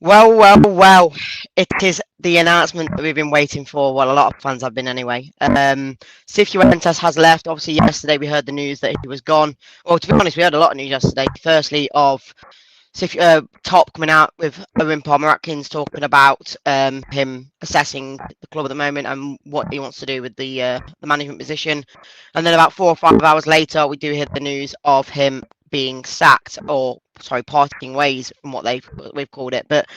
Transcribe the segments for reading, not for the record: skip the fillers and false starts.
Well. It is the announcement that we've been waiting for. Well, a lot of fans have been anyway. Cifuentes has left. Obviously, yesterday we heard the news that he was gone. Well, to be honest, we heard a lot of news yesterday. Firstly, of Top coming out with Owen Palmer-Atkins talking about him assessing the club at the moment and what he wants to do with the management position. And then about 4 or 5 hours later, we do hear the news of him being sacked, or sorry, parting ways from what we've called it. But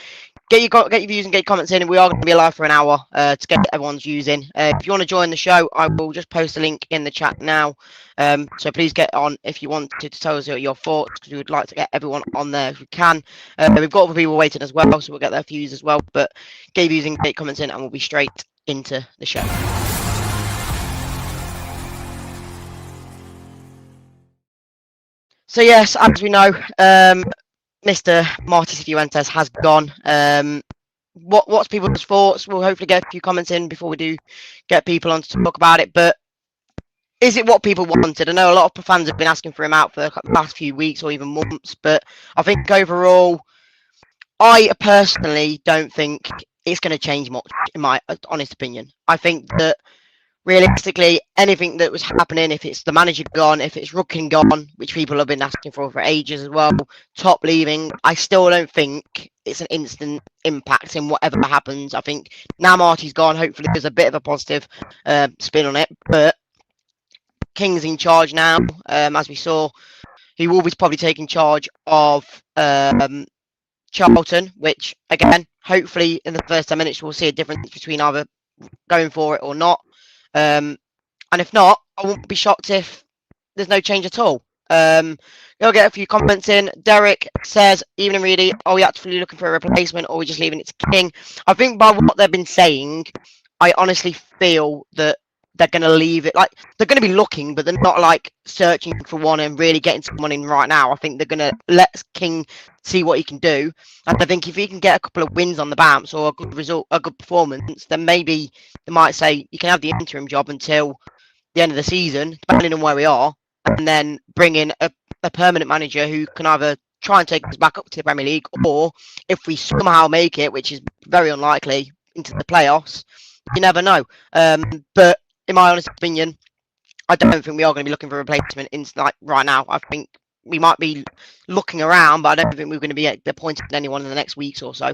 get your views and get your comments in, and we are going to be live for an hour to get everyone's views in. If you want to join the show, I will just post a link in the chat now. So please get on if you want to tell us your thoughts, because we would like to get everyone on there if we can. We've got other people waiting as well, so we'll get their views as well. But get your views and get your comments in, and we'll be straight into the show. So yes, as we know, Mr. Marti Cifuentes has gone. What's people's thoughts? We'll hopefully get a few comments in before we do get people on to talk about it. But is it what people wanted? I know a lot of fans have been asking for him out for the last few weeks or even months. But I think overall, I personally don't think it's going to change much, in my honest opinion. I think that realistically, anything that was happening, if it's the manager gone, if it's Rookin gone, which people have been asking for ages as well, Top leaving, I still don't think it's an instant impact in whatever happens. I think now Marty's gone, hopefully there's a bit of a positive spin on it, but King's in charge now, as we saw. He will be probably taking charge of Charlton, which, again, hopefully in the first 10 minutes we'll see a difference between either going for it or not. And if not, I won't be shocked if there's no change at all. We'll get a few comments in. Derek says, evening really, are we actually looking for a replacement, or are we just leaving it to King? I think by what they've been saying, I honestly feel that they're going to leave it. Like, they're going to be looking, but they're not like searching for one and really getting someone in right now. I think they're going to let King see what he can do. And I think if he can get a couple of wins on the bounce or a good result, a good performance, then maybe they might say you can have the interim job until the end of the season, depending on where we are, and then bring in a permanent manager who can either try and take us back up to the Premier League, or if we somehow make it, which is very unlikely, into the playoffs, you never know. But in my honest opinion, I don't think we are going to be looking for a replacement right now. I think we might be looking around, but I don't think we're going to be appointing anyone in the next weeks or so.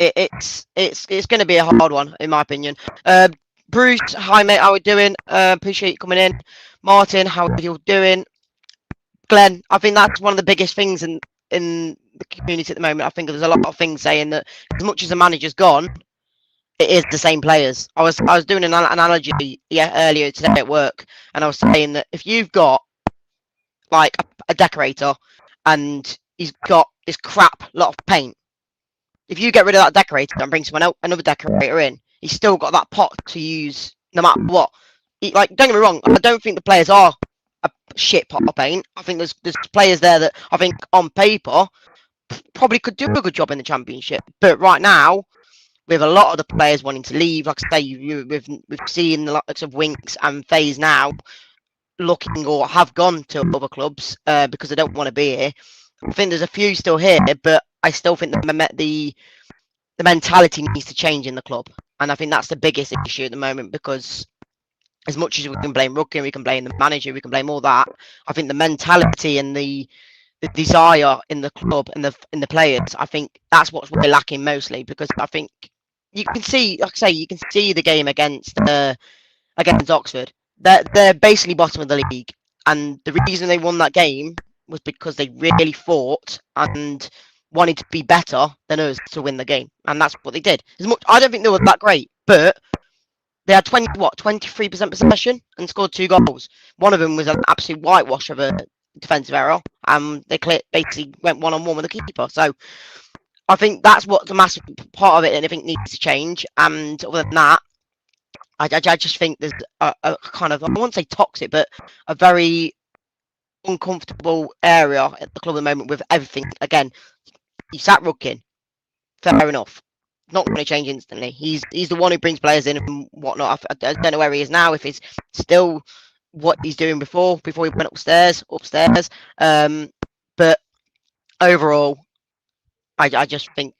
It's going to be a hard one, in my opinion. Bruce, hi mate, how are we doing? Appreciate you coming in. Martin, how are you doing? Glenn, I think that's one of the biggest things in the community at the moment. I think there's a lot of things saying that as much as the manager's gone, it is the same players. I was doing an analogy earlier today at work, and I was saying that if you've got like a decorator and he's got this crap lot of paint, if you get rid of that decorator and bring another decorator in, he's still got that pot to use no matter what. Don't get me wrong, I don't think the players are a shit pot of paint. I think there's players there that I think on paper probably could do a good job in the Championship, but right now, with a lot of the players wanting to leave, like I say, we've seen the likes of Winks and FaZe now looking or have gone to other clubs because they don't want to be here. I think there's a few still here, but I still think the mentality needs to change in the club, and I think that's the biggest issue at the moment. Because as much as we can blame Rookie, we can blame the manager, we can blame all that, I think the mentality and the desire in the club and in the players, I think that's what we're lacking mostly. Because I think you can see, like I say, you can see the game against Oxford. They're basically bottom of the league, and the reason they won that game was because they really fought and wanted to be better than us to win the game, and that's what they did. I don't think they were that great, but they had 23% possession and scored 2 goals. One of them was an absolute whitewash of a defensive error, and they basically went one-on-one with the keeper. So I think that's what's a massive part of it, and I think needs to change. And other than that, I just think there's a kind of, I won't say toxic, but a very uncomfortable area at the club at the moment with everything. Again, you sat Rookin, fair enough. Not going to change instantly. He's the one who brings players in and whatnot. I don't know where he is now, if he's still what he's doing before he went upstairs. But overall, I just think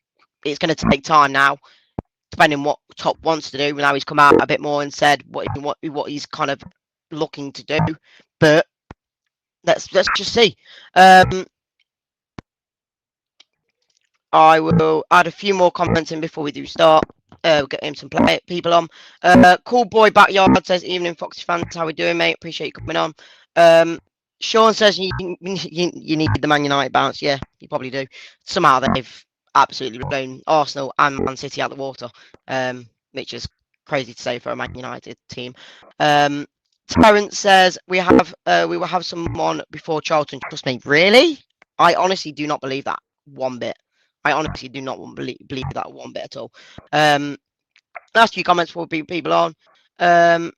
it's going to take time now, depending on what Top wants to do. Now he's come out a bit more and said what he's kind of looking to do, but let's just see. I will add a few more comments in before we do start. We'll get him some people on. Cool Boy Backyard says, evening Foxy fans, how we doing, mate? Appreciate you coming on. Sean says you need the Man United bounce. Yeah, you probably do. Somehow they've absolutely blown Arsenal and Man City out the water, which is crazy to say for a Man United team. Terence says we will have someone before Charlton. Trust me, really? I honestly do not believe that one bit. I honestly do not believe that one bit at all. Last few comments for people on.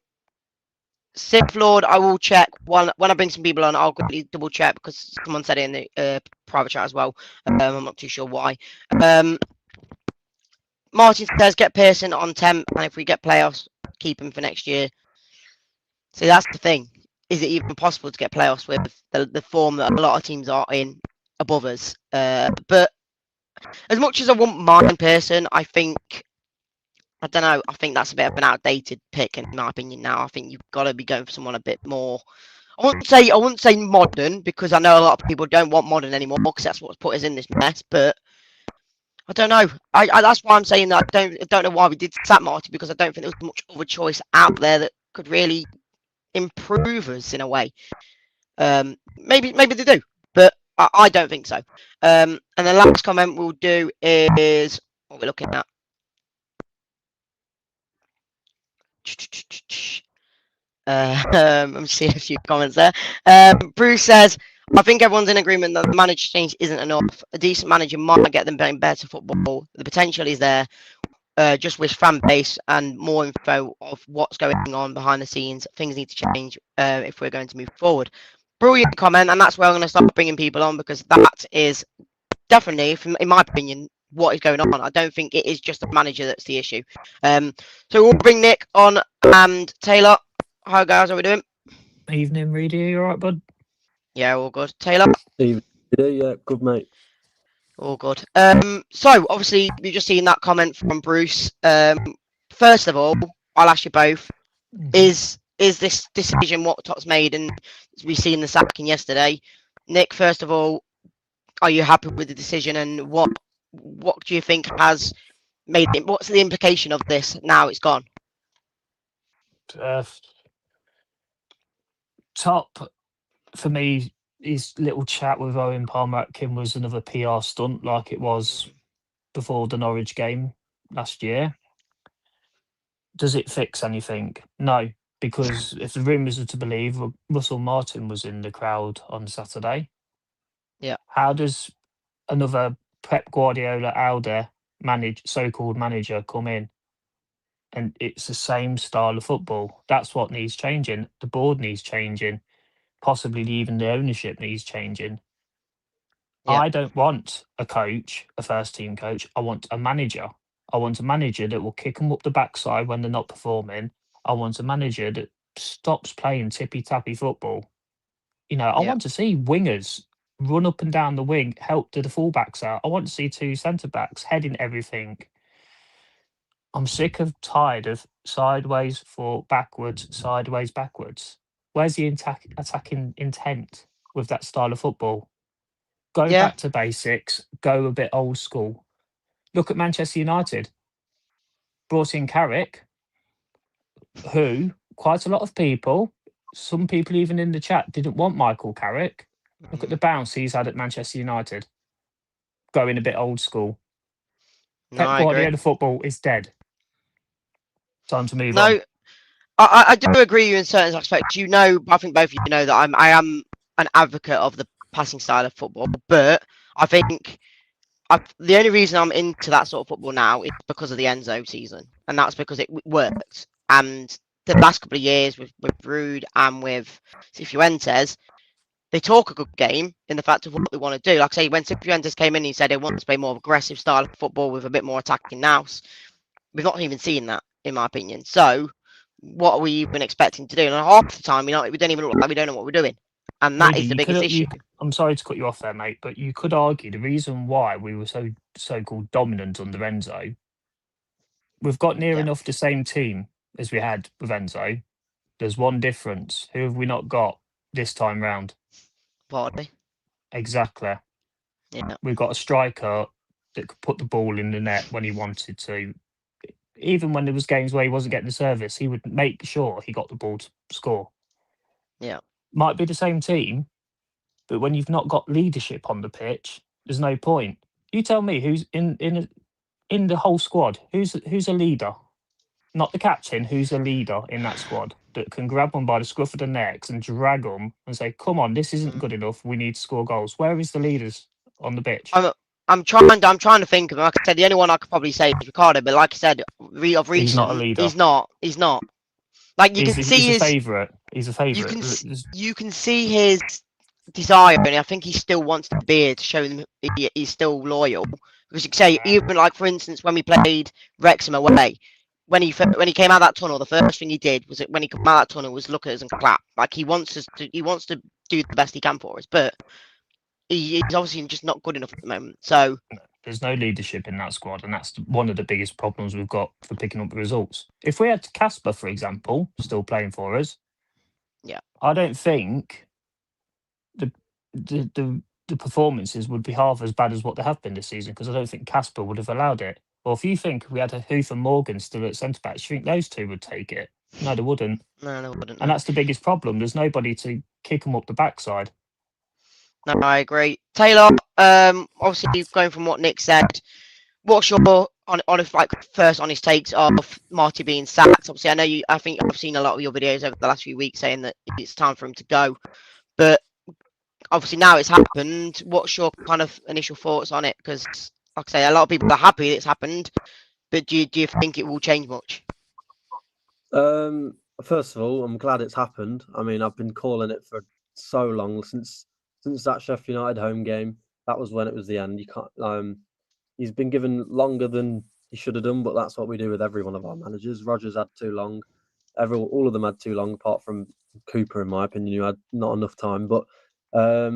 Sith Lord, I will check when I bring some people on. I'll quickly double check because someone said it in the private chat as well. I'm not too sure why. Martin says get Pearson on temp, and if we get playoffs, keep him for next year. See, that's the thing. Is it even possible to get playoffs with the form that a lot of teams are in above us? But as much as I wouldn't mind Pearson, I don't know. I think that's a bit of an outdated pick in my opinion now. I think you've got to be going for someone a bit more. I wouldn't say modern because I know a lot of people don't want modern anymore because that's what's put us in this mess. But I don't know. I that's why I'm saying that I don't know why we did sack Marty because I don't think there was much other choice out there that could really improve us in a way. Maybe they do, but I don't think so. And the last comment we'll do is what we're looking at. I'm seeing a few comments there. Bruce says, I think everyone's in agreement that the manager change isn't enough. A decent manager might get them playing better football. The potential is there. Just with fan base and more info of what's going on behind the scenes. Things need to change if we're going to move forward. Brilliant comment, and that's where I'm going to start bringing people on because that is definitely, in my opinion, what is going on. I don't think it is just the manager that's the issue. So we'll bring Nick on and Taylor. Hi guys, how are we doing? Evening, Reedy. You alright, bud? Yeah, all good. Taylor? Evening. Yeah, good mate. All good. So obviously we've just seen that comment from Bruce. First of all, I'll ask you both: is this decision what Tot's made, and we've seen the sacking yesterday? Nick, first of all, are you happy with the decision, and what do you think has made it? What's the implication of this now it's gone? Top for me, his little chat with Owen Palmer-Atkin was another PR stunt, like it was before the Norwich game last year. Does it fix anything? No, because if the rumours are to believe, Russell Martin was in the crowd on Saturday. Yeah. How does another Pep Guardiola Alder so-called manager come in? And it's the same style of football. That's what needs changing. The board needs changing. Possibly even the ownership needs changing. Yeah. I don't want a coach, a first team coach. I want a manager. I want a manager that will kick them up the backside when they're not performing. I want a manager that stops playing tippy-tappy football. I want to see wingers run up and down the wing, help the fullbacks out. I want to see two centre-backs heading everything. I'm tired of sideways for backwards, sideways backwards. Where's the attacking intent with that style of football? Go back to basics, go a bit old school. Look at Manchester United. Brought in Carrick, who quite a lot of people, some people even in the chat, didn't want Michael Carrick. Look at the bounce he's had at Manchester United. Going a bit old school. No, Pep Guardiola football is dead. Time to move on. I do agree with you in certain aspects. I think both of you know that I am an advocate of the passing style of football, but I think the only reason I'm into that sort of football now is because of the Enzo season, and that's because it worked. And the last couple of years with Rude and with Cifuentes, they talk a good game in the fact of what they want to do. Like I say, when Cifuentes came in, he said he wants to play more aggressive style of football with a bit more attacking nous. We've not even seen that, in my opinion. So, what are we even expecting to do? And half the time, we don't even look like we don't know what we're doing. and that Really, is the you biggest could, issue. I'm sorry to cut you off there, mate, but you could argue the reason why we were so-called dominant under Enzo, we've got near Yeah. enough the same team as we had with Enzo. There's one difference. Who have we not got this time round? Vardy. Exactly. Yeah. We've got a striker that could put the ball in the net when he wanted to. Even when there was games where he wasn't getting the service, he would make sure he got the ball to score. Yeah. Might be the same team, but when you've not got leadership on the pitch, there's no point. You tell me who's in the whole squad. Who's a leader? Not the captain. Who's a leader in that squad that can grab them by the scruff of the necks and drag them and say, "Come on, this isn't good enough. We need to score goals." Where is the leaders on the pitch? I'm trying to think of him. Like I said, the only one I could probably say is Ricardo, but like I said, of recent, He's not a leader. He's not. Like you can see he's his a favourite. He's a favourite. you can see his desire, and I think he still wants to be here to show them he's still loyal. Because you can say, even like for instance, when we played Wrexham away, when he came out of that tunnel, the first thing he did was when he came out of that tunnel was look at us and clap. Like he wants to do the best he can for us, but he's obviously just not good enough at the moment. So there's no leadership in that squad, and that's one of the biggest problems we've got for picking up the results. If we had Casper, for example, still playing for us, yeah, I don't think the performances would be half as bad as what they have been this season, because I don't think Casper would have allowed it. Or if you think we had a Huth and Morgan still at centre backs, you think those two would take it? No, they wouldn't. No, they wouldn't. And that's the biggest problem. There's nobody to kick them up the backside. No, I agree. Taylor, obviously going from what Nick said, what's your first honest takes of Marti being sacked? Obviously, I think I've seen a lot of your videos over the last few weeks saying that it's time for him to go, but obviously now it's happened. What's your kind of initial thoughts on it? Because, like I say, a lot of people are happy it's happened, but do you think it will change much? First of all, I'm glad it's happened. I mean, I've been calling it for so long since that Sheffield United home game. That was when it was the end. You can't. He's been given longer than he should have done, but that's what we do with every one of our managers. Rodgers had too long. All of them had too long, apart from Cooper, in my opinion, who had not enough time. But I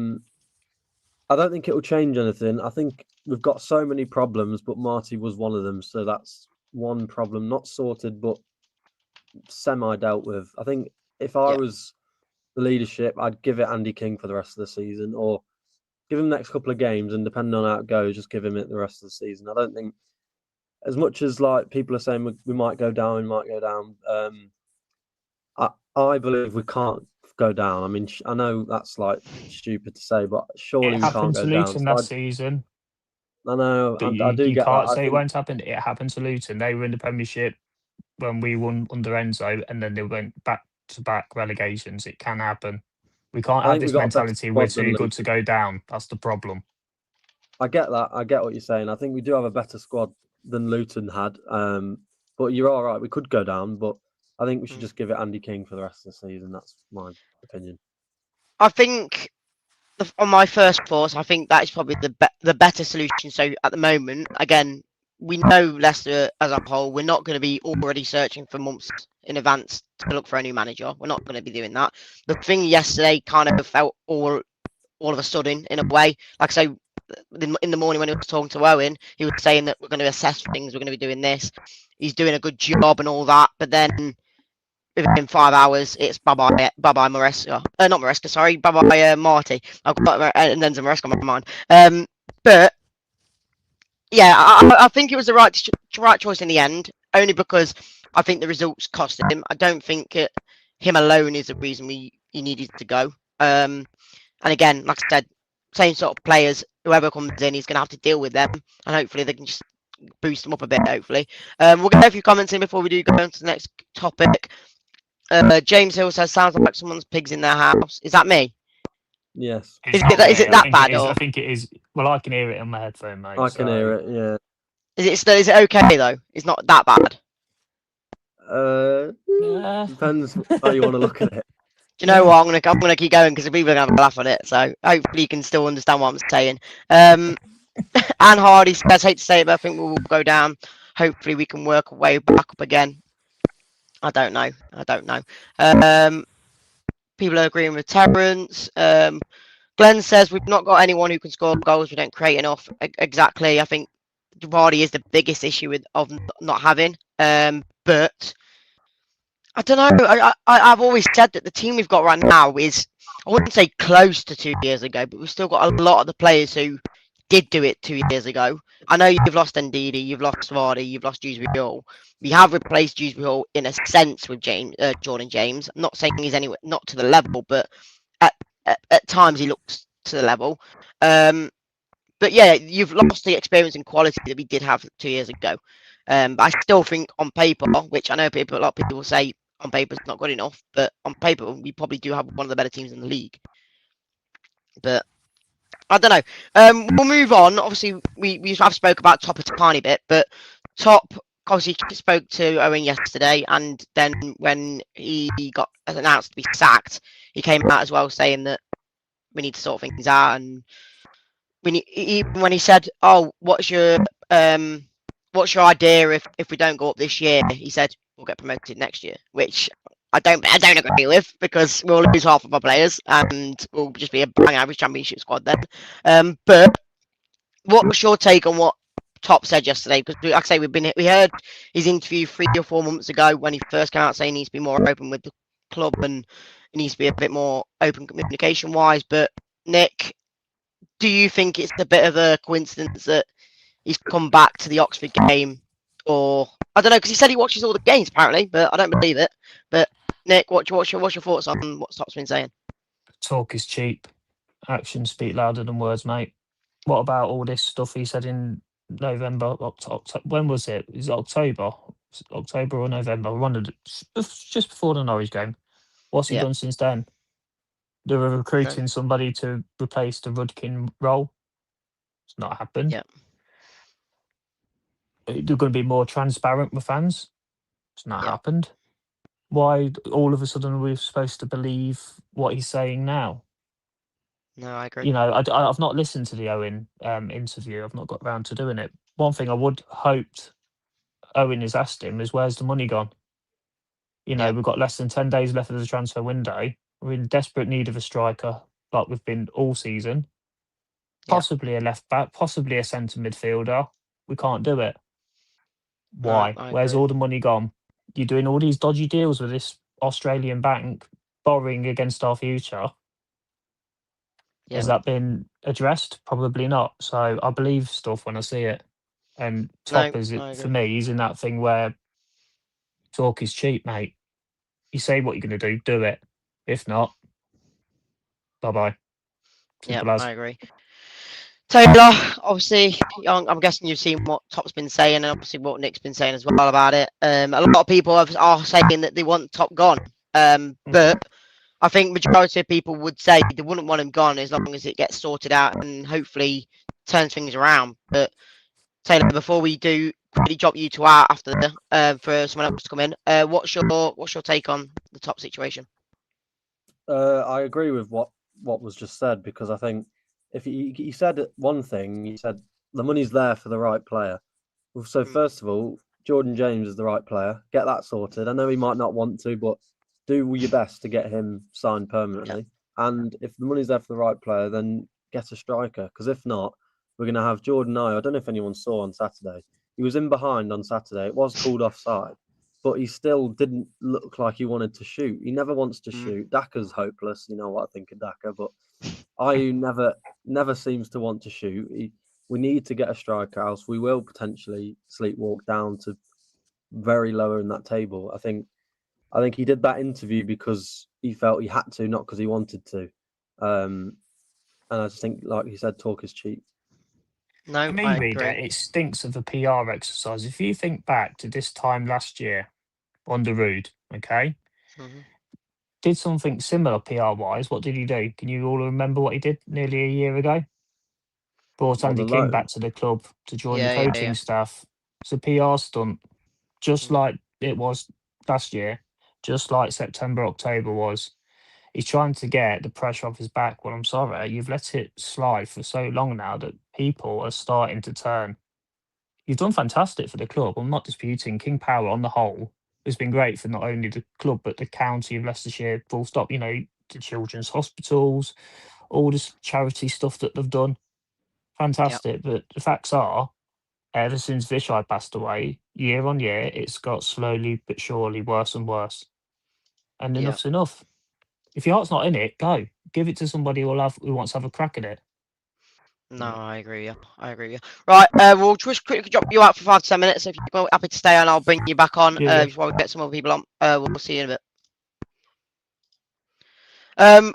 don't think it will change anything. I think we've got so many problems, but Marti was one of them. So that's one problem, not sorted, but semi dealt with. I think if I was the leadership, I'd give it Andy King for the rest of the season, or give him the next couple of games, and depending on how it goes, just give him it the rest of the season. I don't think, as much as like people are saying we might go down, I believe we can't go down. I mean, I know that's like stupid to say, but surely we can't go down. It happened to Luton last season. I know. But I do you get can't that. say it won't happen. It happened to Luton. They were in the Premiership when we won under Enzo, and then they went back-to-back relegations. It can happen. We can't have this mentality. We're too good to go down. That's the problem. I get that. I get what you're saying. I think we do have a better squad than Luton had. But you're all right. We could go down, but I think we should just give it Andy King for the rest of the season. That's my opinion. I think, on my first thoughts, I think that is probably the better solution. So at the moment, again, we know Leicester as a whole, we're not going to be already searching for months in advance to look for a new manager. We're not going to be doing that. The thing yesterday kind of felt all of a sudden, in a way. Like I say, in the morning when he was talking to Owen, he was saying that we're going to assess things, we're going to be doing this. He's doing a good job and all that, but then within 5 hours, it's bye-bye Maresca. Not Maresca, sorry, bye-bye Marti. I've got and then Maresca on my mind. But yeah, I think it was the right choice in the end, only because I think the results cost him. I don't think him alone is the reason he needed to go. And again, like I said, same sort of players, whoever comes in, he's going to have to deal with them, and hopefully they can just boost them up a bit, hopefully. We'll get a few comments in before we do go on to the next topic. James Hill says, sounds like someone's pigs in their house. Is that me? Yes. Is it that bad? I think it is. Well, I can hear it on my headphone, mate. I can hear it, yeah. Is it okay, though? It's not that bad? Depends how you want to look at it. Do you know what? I'm gonna keep going because people are gonna have a laugh on it. So hopefully you can still understand what I'm saying. Anne Hardy says, hate to say it, but I think we will go down. Hopefully we can work our way back up again. I don't know. people are agreeing with Terence. Glenn says we've not got anyone who can score goals. We don't create enough. Exactly. I think Vardy is the biggest issue of not having. But I don't know. I've always said that the team we've got right now is, I wouldn't say close to 2 years ago, but we've still got a lot of the players who did do it 2 years ago. I know you've lost Ndidi, you've lost Vardy, you've lost Hall. We have replaced Hall in a sense with Jordan James. I'm not saying he's anywhere not to the level, but at times he looks to the level. But yeah, you've lost the experience and quality that we did have 2 years ago. But I still think on paper, which I know a lot of people say on paper is not good enough, but on paper we probably do have one of the better teams in the league. But I don't know. We'll move on. Obviously, we have spoke about Top a tiny bit, but Top obviously spoke to Owen yesterday, and then when he got announced to be sacked, he came out as well saying that we need to sort things out. And when he said, "Oh, what's your idea if we don't go up this year?" He said, "We'll get promoted next year," which I don't agree with, because we'll lose half of our players and we'll just be a bang average championship squad then. But what's your take on what Top said yesterday? Because like I say, we heard his interview 3 or 4 months ago when he first came out saying he needs to be more open with the club and it needs to be a bit more open communication wise. But Nick, do you think it's a bit of a coincidence that he's come back to the Oxford game? Or I don't know, because he said he watches all the games apparently, but I don't believe it. But Nick, what's your thoughts on what Top's been saying? Talk is cheap. Actions speak louder than words, mate. What about all this stuff he said in November? When was it? Is it October? October or November? Just before the Norwich game. What's he done since then? They were recruiting somebody to replace the Rudkin role. It's not happened. Yeah. They're going to be more transparent with fans. It's not happened. Why all of a sudden we're supposed to believe what he's saying now? No, I agree. You know, I've not listened to the Owen interview. I've not got around to doing it. One thing I would hoped Owen has asked him is, where's the money gone? You know, we've got less than 10 days left of the transfer window. We're in desperate need of a striker, like we've been all season. Possibly a left back, possibly a centre midfielder. We can't do it. Why? No, Where's agree. all the money gone? You're doing all these dodgy deals with this Australian bank, borrowing against our future. Has that been addressed? Probably not. So I believe stuff when I see it. And Top for me, he's in that thing where talk is cheap, mate. You say what you're going to do it. If not, bye-bye. I agree. Taylor, obviously, I'm guessing you've seen what Top's been saying and obviously what Nick's been saying as well about it. A lot of people are saying that they want Top gone. But I think majority of people would say they wouldn't want him gone as long as it gets sorted out and hopefully turns things around. But Taylor, before we do quickly drop you two out after for someone else to come in, what's your take on the Top situation? I agree with what was just said, because I think if he said one thing, he said the money's there for the right player. So first of all, Jordan James is the right player. Get that sorted. I know he might not want to, but do your best to get him signed permanently. And if the money's there for the right player, then get a striker. Because if not, we're going to have Jordan I don't know if anyone saw on Saturday. He was in behind on Saturday. It was called offside, but he still didn't look like he wanted to shoot. He never wants to shoot. Daka's hopeless. You know what I think of Daka, but Ayew never seems to want to shoot. We need to get a striker, else we will potentially sleepwalk down to very lower in that table. I think he did that interview because he felt he had to, not because he wanted to. And I just think, like you said, talk is cheap. No, For me, Reader, it stinks of a PR exercise. If you think back to this time last year on the Rood, okay? Did something similar PR-wise. What did he do? Can you all remember what he did nearly a year ago? Brought Andy King back to the club to join the coaching staff. It's a PR stunt, just like it was last year, just like September, October was. He's trying to get the pressure off his back. Well, I'm sorry, you've let it slide for so long now that people are starting to turn. You've done fantastic for the club. I'm not disputing. King Power on the whole has been great for not only the club but the county of Leicestershire, full stop. You know, the children's hospitals, all this charity stuff that they've done. Fantastic. But the facts are, ever since Vishai passed away, year on year, it's got slowly but surely worse and worse. And Yeah. enough's enough. If your heart's not in it, go. Give it to somebody who wants to have a crack at it. No, I agree. Yeah, I agree. Yeah. Right. We'll just quickly drop you out for 5 to 10 minutes. If you're happy to stay on, I'll bring you back on Yeah. before we get some other people on. We'll see you in a bit.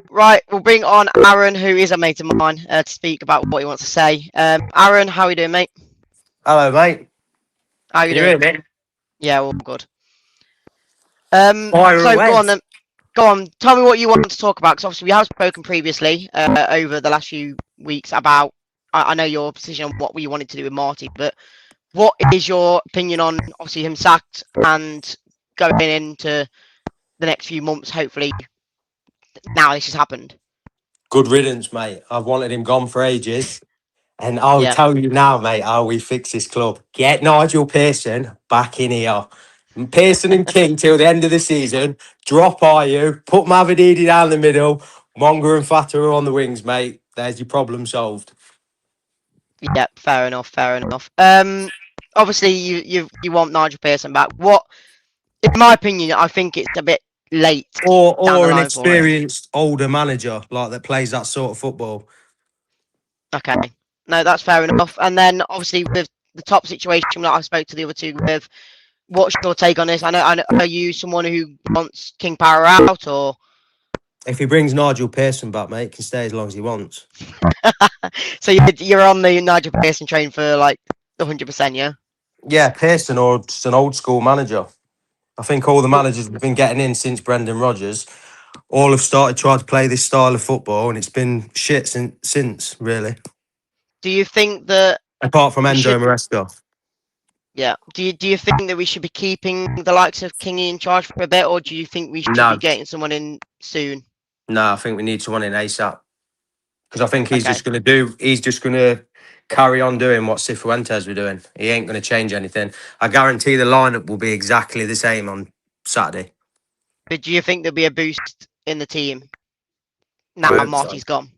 Right, we'll bring on Aaron, who is a mate of mine, to speak about what he wants to say. Aaron, how are you doing, mate? Hello, mate. How you You doing? hear me? Yeah, all good. Fire So away. go on then. Go on. Tell me what you want to talk about, because obviously we have spoken previously over the last few weeks about. I know your position on what we wanted to do with Marti, but what is your opinion on obviously him sacked and going into the next few months? Hopefully, now this has happened. Good riddance, mate. I've wanted him gone for ages. And I'll Yeah. tell you now, mate, how we fix this club. Get Nigel Pearson back in here. Pearson and King till the end of the season. Drop Ayew. Put Mavididi down the middle. Monga and Fata are on the wings, mate. There's your problem solved. Yeah, fair enough. Fair enough. Obviously you want Nigel Pearson back. What, in my opinion, I think it's a bit late. down the Or an line for him. experienced older manager like that plays that sort of football. Okay, no, that's fair enough. And then obviously with the top situation that I spoke to the other two with, what's your take on this? I know. Are you someone who wants King Power out, or If he brings Nigel Pearson back, mate, he can stay as long as he wants. so you're on the Nigel Pearson train for like 100%? Yeah. Yeah, Pearson or just an old school manager. I think all the managers we've been getting in since Brendan Rodgers all have started trying to play this style of football, and it's been shit since really. Do you think that? Apart from We Enzo should- Maresca. Yeah. Do you think that we should be keeping the likes of Kingy in charge for a bit, or do you think we should No. be getting someone in soon? No, I think we need someone in ASAP. Because I think he's Okay. just going to carry on doing what Cifuentes were doing. He ain't going to change anything. I guarantee the lineup will be exactly the same on Saturday. But do you think there'll be a boost in the team now hope so. Marty's gone?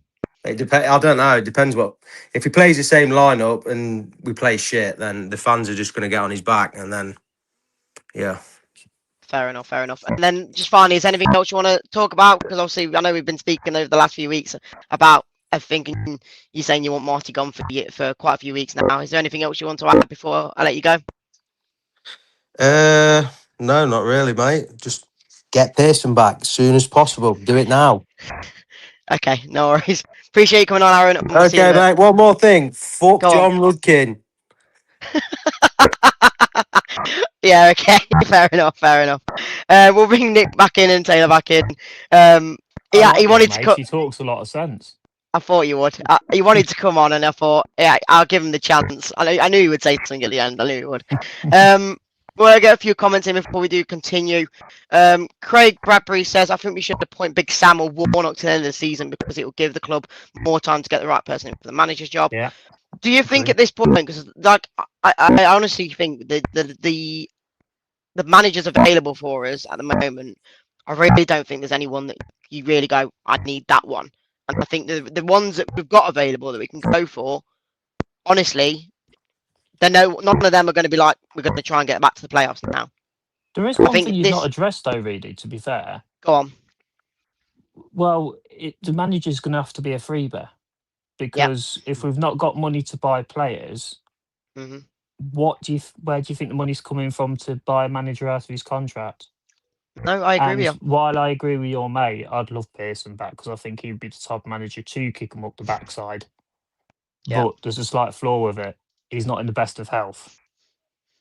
It depends. I don't know. It depends what. If he plays the same lineup and we play shit, then the fans are just going to get on his back, and then, yeah. Fair enough, fair enough. And then just finally, is anything else you want to talk about? Because obviously, I know we've been speaking over the last few weeks about everything. And you're saying you want Marty gone for quite a few weeks now. Is there anything else you want to add before I let you go? No, not really, mate. Just get Pearson back as soon as possible. Do it now. Okay, no worries. Appreciate you coming on, Aaron. And we'll see you Okay, in a mate. One more thing. Fuck Go on. John Rudkin. Yeah, okay. Fair enough, fair enough. We'll bring Nick back in and Taylor back in. I Yeah, like he him, wanted to mate. cut. He talks a lot of sense. I thought you would. He wanted to come on, and I thought, yeah, I'll give him the chance. I knew he would say something at the end. I knew he would. We'll get a few comments in before we do continue. Craig Bradbury says, I think we should appoint Big Sam or Warnock to the end of the season because it will give the club more time to get the right person in for the manager's job. Yeah. Do you think Agree. at this point, because like I honestly think the managers available for us at the moment, I really don't think there's anyone that you really go, I need that one. And I think the ones that we've got available that we can go for, honestly, none of them are going to be like, we're going to try and get back to the playoffs now. There is I one think thing you've this- not addressed, though, really, to be fair. Go on. Well, the manager's going to have to be a freebie because if we've not got money to buy players, hmm where do you think the money's coming from to buy a manager out of his contract? No, I agree And with you. while I agree with your mate, I'd love Pearson back because I think he'd be the type of manager to kick him up the backside. Yeah. But there's a slight flaw with it. He's not in the best of health.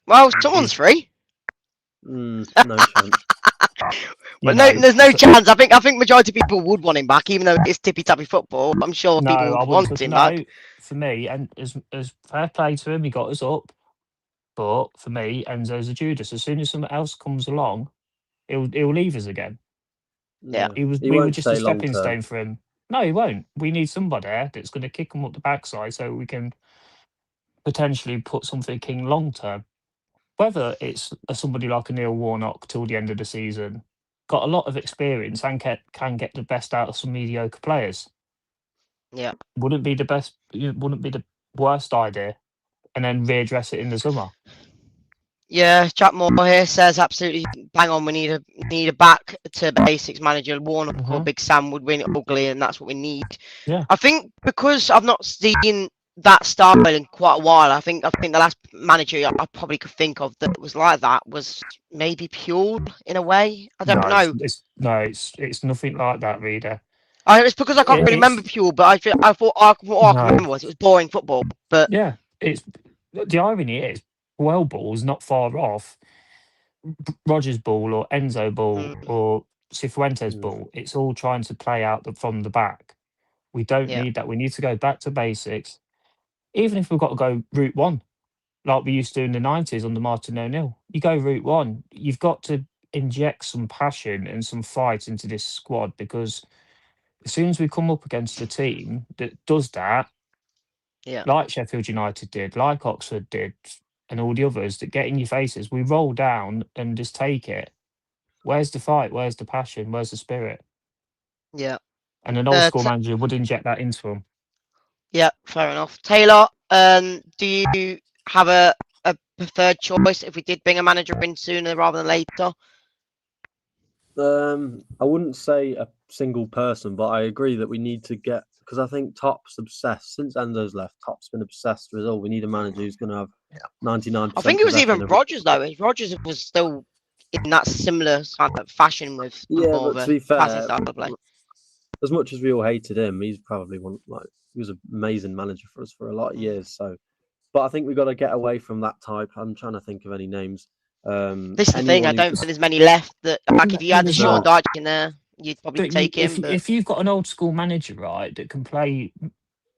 Well, someone's free. No chance. Well, You no, know, there's no so- chance. I think majority of people would want him back, even though it's tippy tappy football. I'm sure No, people I would wouldn't. want him No, back. for me, and as fair play to him, he got us up. But for me, Enzo's a Judas. As soon as someone else comes along, he'll leave us again. Yeah. He We were won't just a stay long stepping term. stone for him. No, he won't. We need somebody that's going to kick him up the backside so we can potentially put something in long term. Whether it's somebody like a Neil Warnock till the end of the season, got a lot of experience and can get the best out of some mediocre players. Yeah. Wouldn't be the worst idea, and then readdress it in the summer. Yeah, Jack Moore here says absolutely bang on. We need a back to basics manager. Warnock or Big Sam would win it ugly, and that's what we need. Yeah. I think because I've not seen that style in quite a while. I think the last manager I probably could think of that was like that was maybe Puel in a way. I don't know. It's nothing like that, Reader. It's because I can't really remember Puel, but I thought all I can remember was it was boring football. But yeah, it's the irony is well ball's not far off Roger's ball or Enzo ball or Cifuentes ball. It's all trying to play out from the back. We don't need that. We need to go back to basics. Even if we've got to go route one, like we used to in the 90s under Martin O'Neill, you go route one. You've got to inject some passion and some fight into this squad, because as soon as we come up against a team that does that, like Sheffield United did, like Oxford did, and all the others that get in your faces, we roll down and just take it. Where's the fight? Where's the passion? Where's the spirit? Yeah. And an old school manager would inject that into them. Yeah, fair enough. Taylor, do you have a preferred choice if we did bring a manager in sooner rather than later? I wouldn't say a single person, but I agree that we need to get, because I think Top's obsessed since Enzo's left. Top's been obsessed with, we need a manager who's going to have 99%. I think it was even Rodgers though. Rodgers was still in that similar kind of fashion with but to be fair, style of play. As much as we all hated him, he's probably he was an amazing manager for us for a lot of years. So, but I think we've got to get away from that type. I'm trying to think of any names. This is the thing. I don't think there's many left. That like if you had the Sean Dyche in there, you'd probably take him. If you've got an old school manager, right, that can play,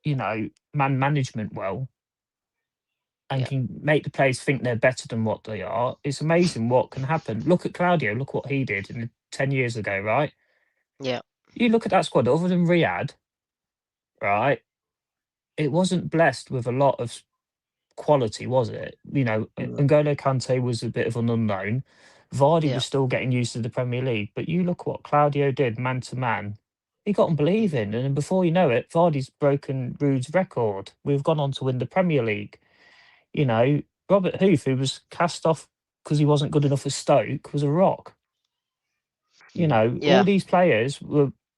man management well, and can make the players think they're better than what they are, it's amazing what can happen. Look at Claudio. Look what he did 10 years ago, right? Yeah. You look at that squad. Other than Riyadh, right, it wasn't blessed with a lot of quality, was it? N'Golo Kante was a bit of an unknown. Vardy was still getting used to the Premier League, but you look what Claudio did man to man. He got unbelieving, and before you know it, Vardy's broken Ruud's record. We've gone on to win the Premier League. Robert Huth, who was cast off because he wasn't good enough for Stoke, was a rock. All these players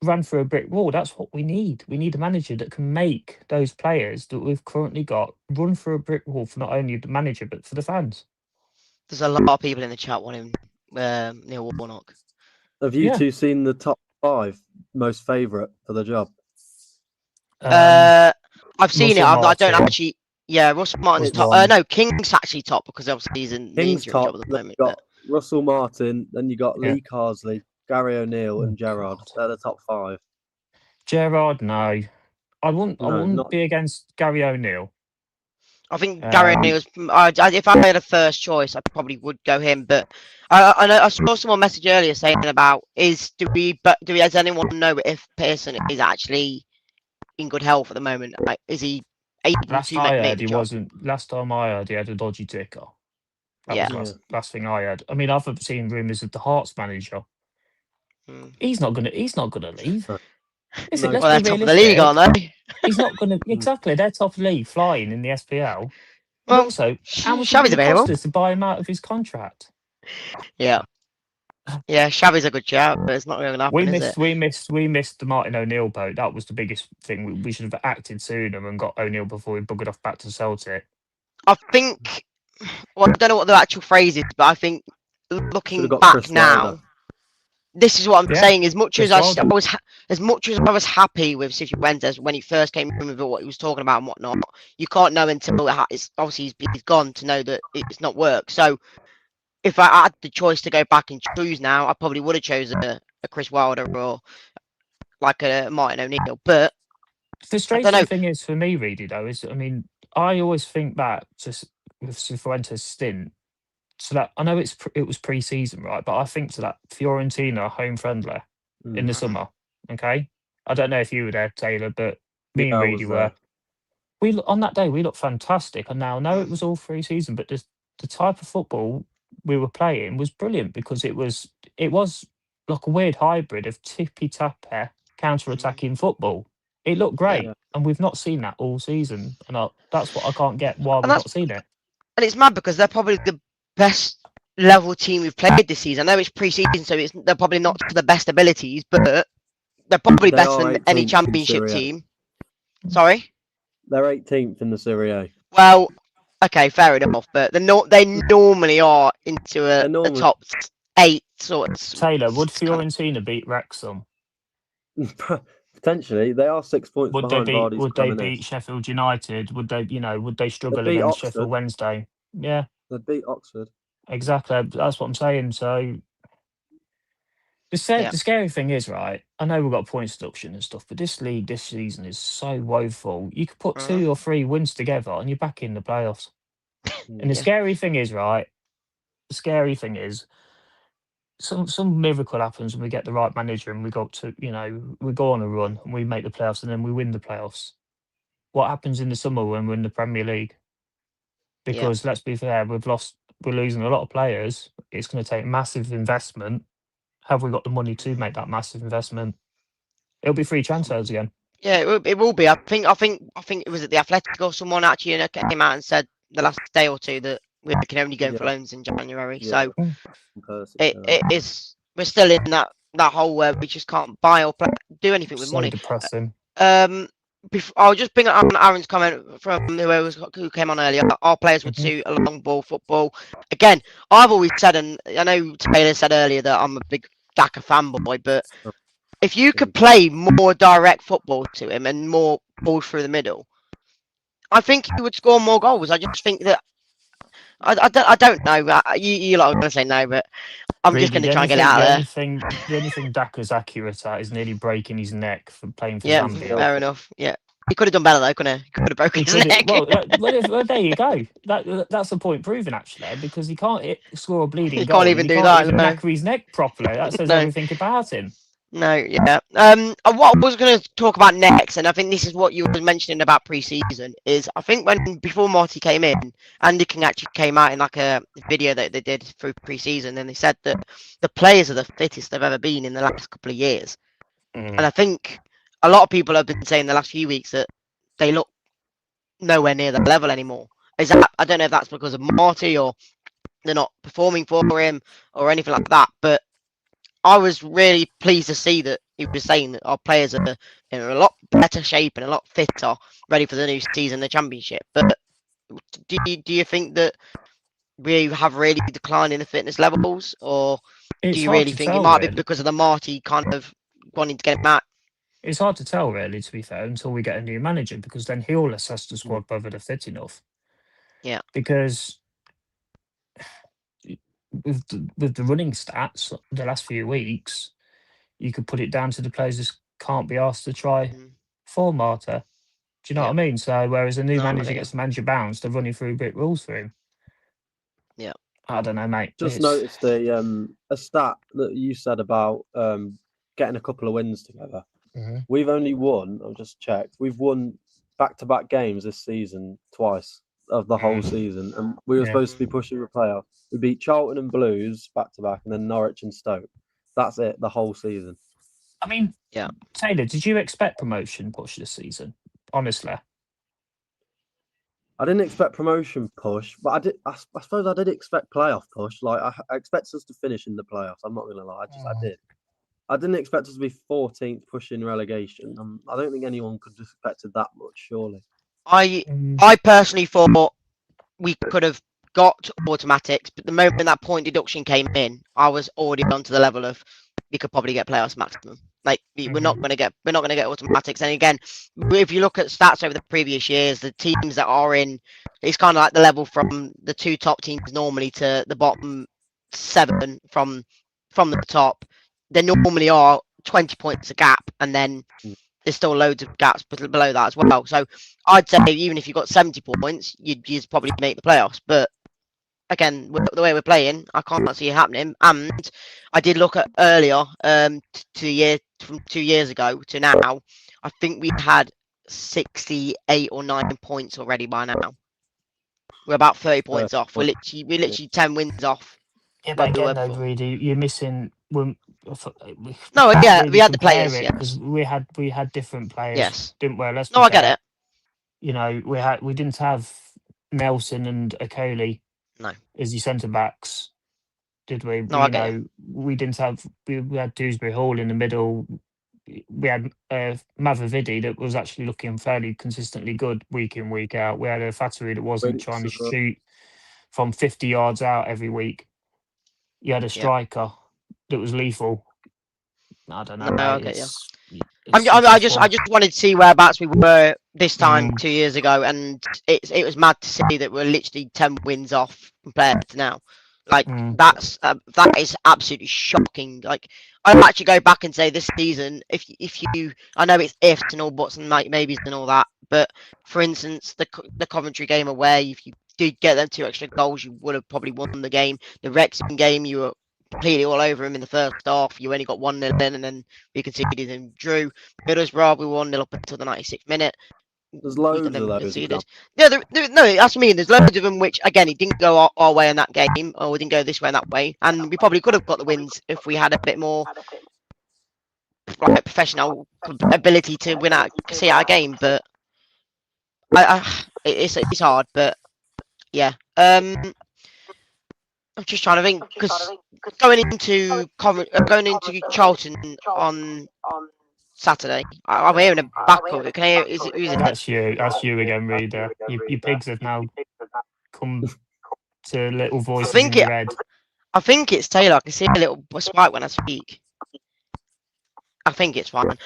ran through a brick wall. That's what we need. We need a manager that can make those players that we've currently got run through a brick wall for not only the manager but for the fans. There's a lot of people in the chat wanting Neil Warnock. Have you two seen the top 5 most favourite for the job? I've seen Russell it. I don't Martin. actually. Yeah, Russell Martin's top. No, King's actually top because obviously he's in the injury job at the moment. Got Russell Martin, then you got Lee Carsley, Gary O'Neill, and Gerrard. They're the top 5. Gerrard, no. I wouldn't be against Gary O'Neill. I think Gary O'Neill's. If I had a first choice, I probably would go him. But I saw someone message earlier saying about does anyone know if Pearson is actually in good health at the moment? Like, is he able to make the job? Wasn't. Last time I heard, he had a dodgy ticker. That was last thing I heard. I mean, I've seen rumours of the Hearts manager. He's not gonna leave. They're top of the league, aren't they? He's not gonna exactly. They're top of the league, flying in the SPL. Well, also, how much Xavi's available to buy him out of his contract? Yeah, Xavi's a good shout, but it's not going to happen. We missed the Martin O'Neill boat. That was the biggest thing. We should have acted sooner and got O'Neill before we buggered off back to Celtic. I think. Well, I don't know what the actual phrase is, but I think looking back now. This is what I'm saying. As much as I was happy with Cifuentes when he first came in with what he was talking about and whatnot, you can't know until it's obviously he's gone to know that it's not worked. So, if I had the choice to go back and choose now, I probably would have chosen a Chris Wilder or like a Martin O'Neill. But the frustrating thing is for me, Reedy, though, is I always think back to with Cifuentes' stint. So that I know it was pre-season, right? But I think to that Fiorentina home friendly in the summer. Okay, I don't know if you were there, Taylor, but me and Reedy were. On that day we looked fantastic, and now I know it was all pre-season, but the type of football we were playing was brilliant because it was like a weird hybrid of tippy tapper counter-attacking football. It looked great, and we've not seen that all season, and that's what I can't get why And we've not seen it. And it's mad because they're probably the best level team we've played this season. I know it's pre-season, so they're probably not to the best abilities, but they're probably They better are than 18th any in championship Serie A. team. Sorry? They're 18th in the Serie A. Well, okay, fair enough, but they normally are into They're a normally top 8 sort of. Taylor, would kind of- Fiorentina beat Wrexham? potentially they are 6 points Would they behind beat? Vardy's Would they Cremonese. beat Sheffield United? Would they? Would they They struggle beat against Oxford. Sheffield Wednesday? Yeah, They beat Oxford. exactly. That's what I'm saying. So the scary thing is, right? I know we've got points deduction and stuff, but this league this season is so woeful. You could put 2 or 3 wins together, and you're back in the playoffs. And the scary thing is, right? The scary thing is, some miracle happens and we get the right manager and we go we go on a run and we make the playoffs and then we win the playoffs. What happens in the summer when we're in the Premier League? Because let's be fair, we're losing a lot of players. It's going to take massive investment. Have we got the money to make that massive investment? It'll be free transfers again. Yeah, it will be. I think it was at the Athletic or someone actually came out and said the last day or two that we can only go for loans in January. Yeah. So it is. We're still in that hole where we just can't buy or do anything with So money. depressing. I'll just bring on Aaron's comment from who came on earlier. Our players would suit a long ball football. Again, I've always said, and I know Taylor said earlier that I'm a big Daka fanboy, but if you could play more direct football to him and more balls through the middle, I think he would score more goals. I just think that I don't know. You lot are going to say no, but I'm just going to try and get it out there. The only thing Daka's accurate at is nearly breaking his neck for playing for Yeah, Zambia. fair enough. Yeah, he could have done better though, couldn't he? He could have broken his neck. Well, there you go. That's the point proven actually, because he can't score a bleeding He goal. can't even and do he that, can't even no. knacker his neck properly. That says No. everything about him. No, yeah. What I was going to talk about next, and I think this is what you were mentioning about pre-season, is I think before Marti came in, Andy King actually came out in like a video that they did through pre-season, and they said that the players are the fittest they've ever been in the last couple of years. And I think a lot of people have been saying the last few weeks that they look nowhere near that level anymore. I don't know if that's because of Marti or they're not performing for him or anything like that, but I was really pleased to see that he was saying that our players are in a lot better shape and a lot fitter, ready for the new season, the championship. But do you think that we have really declined in the fitness levels, or do you really think it might be because of the Marti kind of wanting to get him out? It's hard to tell, really, to be fair, until we get a new manager, because then he'll assess the squad whether they're fit enough. Yeah. Because with the running stats the last few weeks, you could put it down to the players just can't be asked to try for Marta. Do you know what I mean? So whereas a new manager gets the manager bounce, they're running through brick rules for him. Yeah. I don't know, mate. Just noticed a stat that you said about getting a couple of wins together. We've only won, I've just checked, we've won back-to-back games this season twice of the whole season, and we were supposed to be pushing the playoff. We beat Charlton and Blues back-to-back, and then Norwich and Stoke. That's it, the whole season. I mean, Taylor, did you expect promotion push this season? Honestly. I didn't expect promotion push, but I suppose I did expect playoff push. Like, I expect us to finish in the playoffs. I'm not going to lie. I did. I didn't expect us to be 14th pushing relegation. I don't think anyone could have expected that much, surely. I personally thought we could have got automatics, but the moment that point deduction came in, I was already onto the level of we could probably get playoffs maximum. Like we're not going to get automatics. And again, if you look at stats over the previous years, the teams that are in, it's kind of like the level from the 2 top teams normally to the bottom 7 from the top. There normally are 20 points a gap, and then there's still loads of gaps below that as well. So I'd say even if you got 70 points, you'd probably make the playoffs. But again, the way we're playing, I can't see it happening. And I did look at earlier, from 2 years ago to now, I think we had 68 or 9 points already by now. We're about 30 points off. We're literally 10 wins off. Yeah, but again, though, Reedy, you're missing. No, can't yeah, really we had the compare players, it yes. because we had different players, Yes. didn't we? Let's No, be I get fair. it. You know, we didn't have Nelson and Okoli No. as your centre backs, did we? No, I get you. We didn't have we had Dewsbury Hall in the middle. We had Mavrovidi that was actually looking fairly consistently good week in, week out. We had a Fattery that wasn't Winks trying to as well. shoot from 50 yards out every week. You had a striker that was lethal. I don't know, No, I mate. get you. It's I just wanted to see whereabouts we were this time 2 years ago, and it was mad to see that we're literally 10 wins off compared to now. Like that is absolutely shocking. Like I'd actually go back and say this season, if you, I know it's ifs and all buts and maybes and all that, but for instance, the Coventry game away, if you did get them 2 extra goals, you would have probably won the game. The Wrexham game, you were completely all over him in the first half. You only got 1-0 in, and then we conceded and drew. Middlesbrough, we 1-0 up until the 96th minute. There's loads And then of we those. conceded. Yeah, no, that's what I mean. There's loads of them which, again, it didn't go our way in that game, or we didn't go this way and that way. And we probably could have got the wins if we had a bit more like professional ability to see out a game. But it's hard. But yeah, I'm just trying to think because going into Charlton on Saturday. I'm hearing a back of it. Can I hear? Who's it? That's you. That's you again, Reader. Your pigs have now come to little voices in your head. I think it's Taylor. I can see a little spike when I speak. I think it's fine.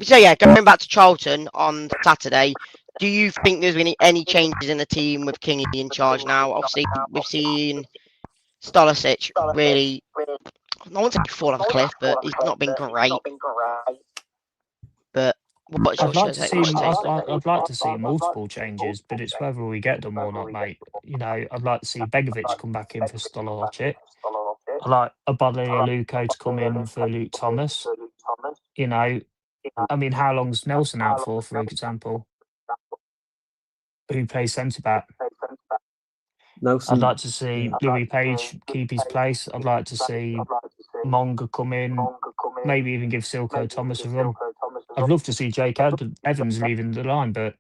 So yeah, going back to Charlton on Saturday. Do you think there's been any changes in the team with Kingy in charge now? Obviously, we've seen Stolisic really, I won't say fall off a cliff, but he's not been great. But I'd like to see multiple changes, but it's whether we get them or not, mate. You know, I'd like to see Begovic come back in for Stolisic. I'd like Aluko to come in for Luke Thomas. You know, I mean, how long's Nelson out for example? Who plays centre back? Nelson. I'd like to see Louis Page keep his place. I'd like to see Monga come in, maybe even give Silko Thomas a run. I'd love to see Jake Evans leaving the line, but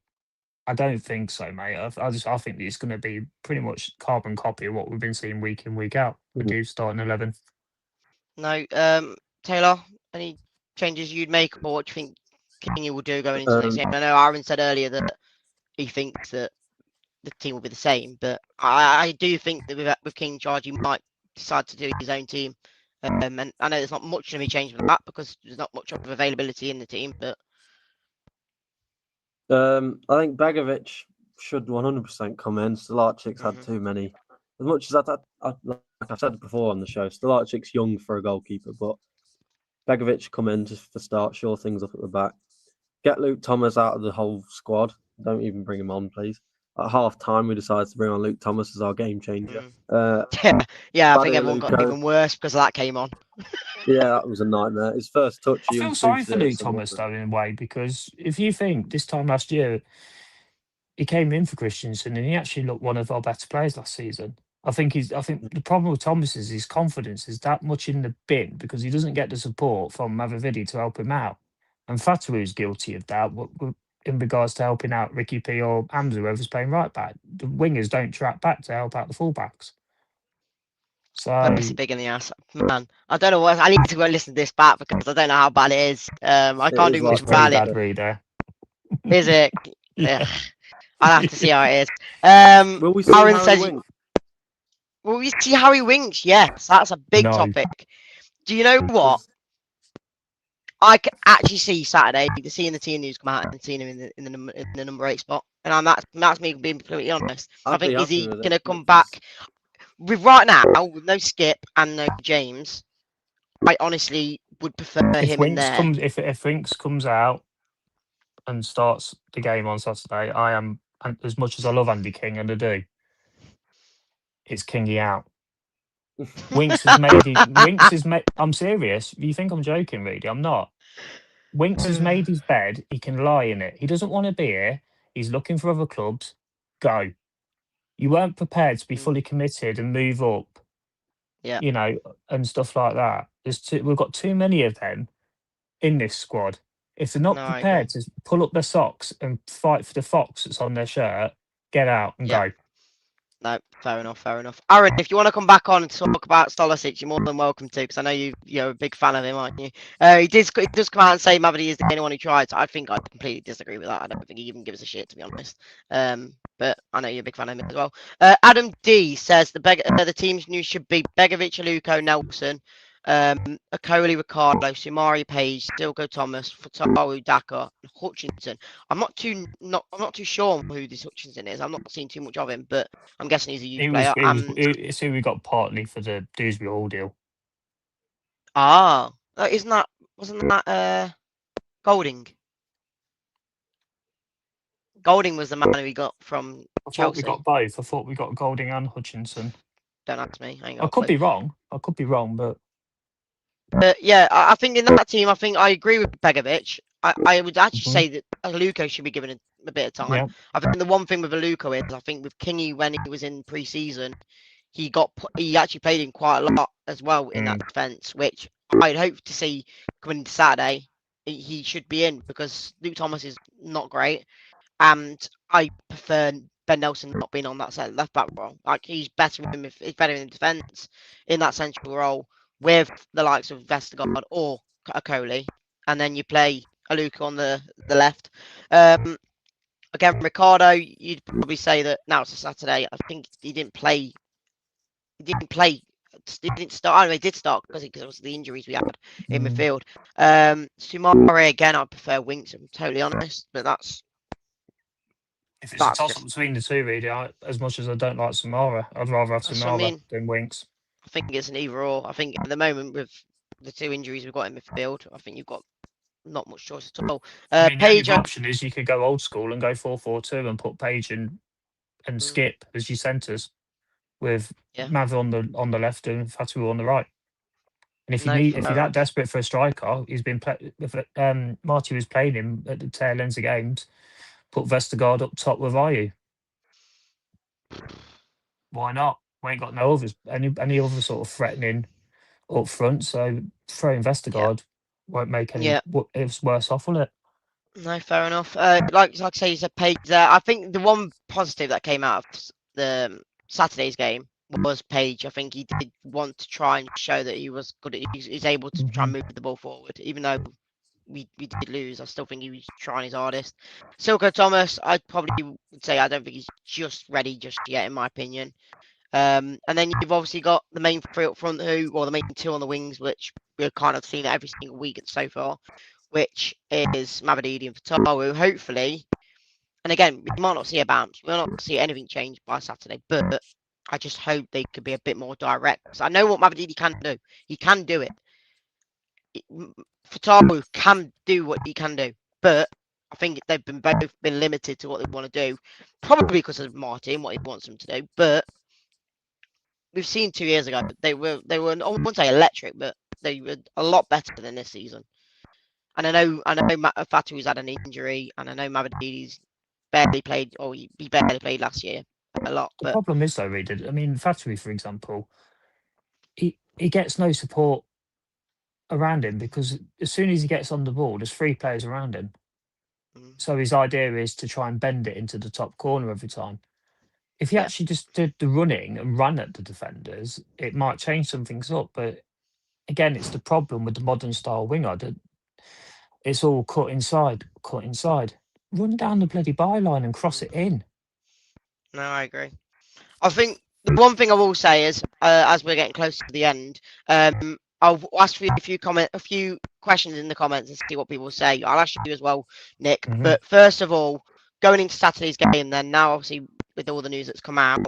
I don't think so, mate. I think it's going to be pretty much carbon copy of what we've been seeing week in, week out. We do starting 11. No, Taylor, any changes you'd make, or what do you think Kingy will do going into the next game? I know Aaron said earlier that he thinks that the team will be the same, but I do think that with King charge, he might decide to do his own team. And I know there's not much to be changed with that because there's not much of availability in the team. But I think Begovic should 100% come in. Stolarchik's had too many. As much as like I've said before on the show, Stolarchik's young for a goalkeeper, but Begovic come in just for start, shore things up at the back. Get Luke Thomas out of the whole squad. Don't even bring him on, please. At half time, we decided to bring on Luke Thomas as our game changer. Yeah, I think everyone got even worse because that came on. Yeah, that was a nightmare. His first touch. I feel sorry for Luke Thomas, though, in a way, because if you think this time last year, he came in for Christensen and he actually looked one of our better players last season. I think the problem with Thomas is his confidence is that much in the bin because he doesn't get the support from Mavrovidi to help him out. And Fataru's guilty of that in regards to helping out Ricky P or Hamza, whoever's playing right back. The wingers don't track back to help out the fullbacks. So that's big in the ass, man. I don't know what I need to go listen to this back because I don't know how bad it is. I can't do much about it. Reader. Is it? Yeah. I'll have to see how it is. Will we see Aaron Harry says, Winks? "Will we see Harry Winks?" Yes, that's a big topic. Do you know what? I can actually see Saturday, seeing the team news come out and seeing him in the number 8 spot, and that's me being completely honest. I think is he going to come back with right now with no Skip and no James? I honestly would prefer him in there. If Winks comes out and starts the game on Saturday, I am, as much as I love Andy King and I do, it's Kingy out. Winks has made. I'm serious. You think I'm joking, really? I'm not. Winks has made his bed. He can lie in it. He doesn't want to be here. He's looking for other clubs. Go. You weren't prepared to be fully committed and move up. Yeah. You know, and stuff like that. We've got too many of them in this squad. If they're not No, I prepared agree. to pull up their socks and fight for the fox that's on their shirt, get out and Yeah. go. No, fair enough, fair enough. Aaron, if you want to come back on and talk about Stolisic, you're more than welcome to, because I know you're a big fan of him, aren't you? He does come out and say Mavidi is the only one who tried. So I think I completely disagree with that. I don't think he even gives a shit, to be honest. But I know you're a big fan of him as well. Adam D says the team's news should be Begovic, Aluko, Nelson, Akoli, Ricardo, Sumari, Page, Silko, Thomas, Fatawu, Daka, and Hutchinson. I'm not too sure on who this Hutchinson is. I'm not seeing too much of him, but I'm guessing he's a youth player. It's who we got partly for the Dewsbury Hall deal. Wasn't that Golding? Golding was the man who we got from I thought Chelsea. we got both. I thought we got Golding and Hutchinson. Don't ask me. I ain't got I a could clue. be wrong. But Yeah, I think in that team, I agree with Begovic. I would actually Mhm. say that Aluko should be given a bit of time. Yeah. I think the one thing with Aluko is I think with Kingy when he was in pre-season, he actually played in quite a lot as well in that defence, which I'd hope to see coming into Saturday. He should be in because Luke Thomas is not great, and I prefer Ben Nelson not being on that left back role. Like he's better in defence in that central role with the likes of Vestergaard or Akoli, and then you play Aluka on the left. Again, Ricardo, you'd probably say that now it's a Saturday. I think he didn't play. He didn't play. He didn't start. I don't know, he did start because it was the injuries we had in midfield. Sumare again, I prefer Winks. I'm totally honest, but If it's a toss just, up between the two, really, as much as I don't like Samara, I'd rather have that's what I Samara mean. than Winks. I think it's an either or. I think at the moment with the two injuries we've got in midfield, I think you've got not much choice at all. I mean, the Page, only option is you could go old school and go 4-4-2 and put Page and Skip as your centres, with Yeah. Mav on the left and Fatu on the right. And if No, you're fair that enough. desperate for a striker, Marti was playing him at the tail ends of games. Put Vestergaard up top with Ayu. Why not? We ain't got no others, any other sort of threatening up front. So throwing Vestergaard won't make any. Yeah. It's worse off, will it? No, fair enough. Like I say, he's a Page there. I think the one positive that came out of the Saturday's game was Page. I think he did want to try and show that he was good. He's able to try and move the ball forward, even though we did lose. I still think he was trying his hardest. Silko Thomas, I'd probably would say I don't think he's just ready just yet, in my opinion. And then you've obviously got the main three up front, the main two on the wings, which we've kind of seen every single week so far, which is Mavidi and Fatawu. Hopefully, and again, we might not see a bounce. We might not see anything change by Saturday, but I just hope they could be a bit more direct. I know what Mavidi can do. He can do it. Fatawu can do what he can do, but I think they've both been limited to what they want to do, probably because of Marti and what he wants them to do. But we've seen 2 years ago they were I wouldn't say electric, but they were a lot better than this season. And I know Fatu's had an injury, and I know Mavadi's barely played, or he barely played last year a lot. The But problem is though, Reed, I mean, Fatui, for example, he gets no support around him because as soon as he gets on the ball, there's 3 players around him. So his idea is to try and bend it into the top corner every time. If he actually just did the running and ran at the defenders, it might change some things up. But again, it's the problem with the modern style winger that it's all cut inside. Run down the bloody byline and cross it in. No, I agree. I think the one thing I will say is, as we're getting close to the end, I'll ask you a few questions in the comments and see what people say. I'll ask you as well, Nick. Mhm. But first of all, going into Saturday's game, then now obviously with all the news that's come out,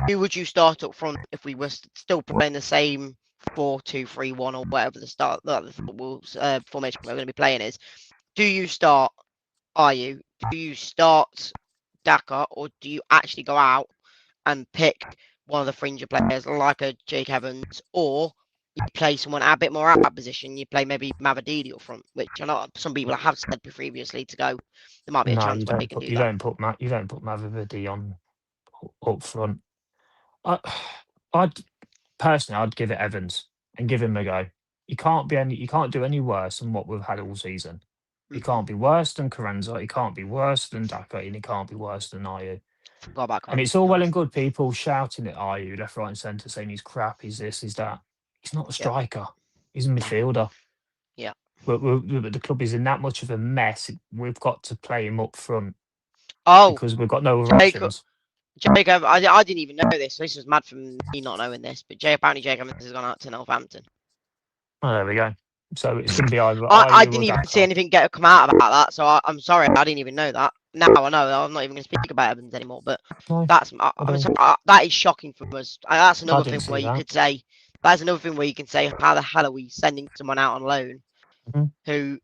who would you start up front if we were still playing the same 4-2-3-1 or whatever the formation we're going to be playing is? Do you start Daka, or do you actually go out and pick one of the fringe players like a Jake Evans, or you play someone a bit more out of position? You play maybe Mavadidi up front, which I know some people have said previously to go. There might be a No, chance you where they don't can put do you that. don't put Mavidi on up front. I'd personally, I'd give it Evans. and give him a go. You can't do any worse than what we've had all season. He Mhm. can't be worse than Carranza. He can't be worse than Daka, and he can't be worse than Ayew. Forgot about And it's Carranza, all to be well and honest. good people shouting at Ayew left, right, and centre, saying he's crap, he's this, he's that. He's not a striker. He's a midfielder. Yeah. But the club is in that much of a mess. We've got to play him up front Oh, because we've got no other Jacob, options. Jacob, I didn't even know this. This was mad from me not knowing this. But apparently Jacob has gone out to Northampton. Oh, there we go. So it's going to be either I Ayew didn't or even Daka. see anything come out about that. So I'm sorry, I didn't even know that. Now I know. I'm not even going to speak about Evans anymore. But No, that's don't. sorry, that is shocking for us. That's I another didn't thing see where you that. could say. That's another thing where you can say, how the hell are we sending someone out on loan Mhm. who,